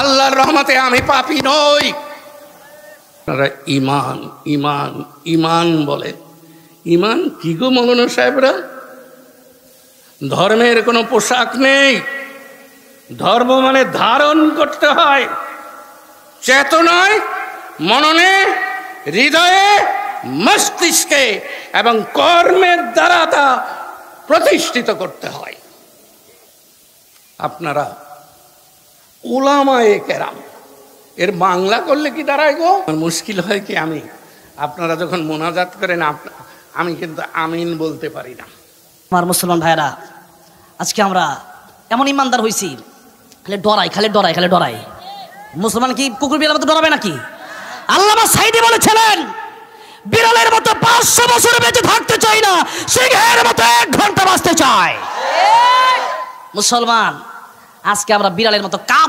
আল্লাহর রহমতে আমি পাপী নই। আপনারা ইমান ইমান ইমান বলে, ইমান কি গো মৌলানা সাহেবরা? ধর্মের কোনো পোশাক নেই। ধর্ম মানে ধারণ করতে হয়, চেতনায়, মননে, হৃদয়ে, মস্তিষ্কে এবং কর্মের দ্বারা তা প্রতিষ্ঠিত করতে হয়। আপনারা উলামায়ে কেরাম এর বাংলা করলে কি দাঁড়ায় গো? মুশকিল হয় কি, আমি আপনারা যখন মোনাজাত করেন আমি কিন্তু আমিন বলতে পারি না। আমার মুসলমান ভাইরা, আজকে আমরা এমন ইমানদার হয়েছি, খালি ডরাই। মুসলমান কি কুকুর বিড়ালের মতো ডরাবে নাকি? আল্লামা সাইদি বলেছিলেন, বিড়ালের মতো 500 বছর বেঁচে থাকতে চাই না, সিংহের মতো 1 ঘন্টা বাঁচতে চাই। মুসলমান, আজকে আমরা বিড়ালের মতো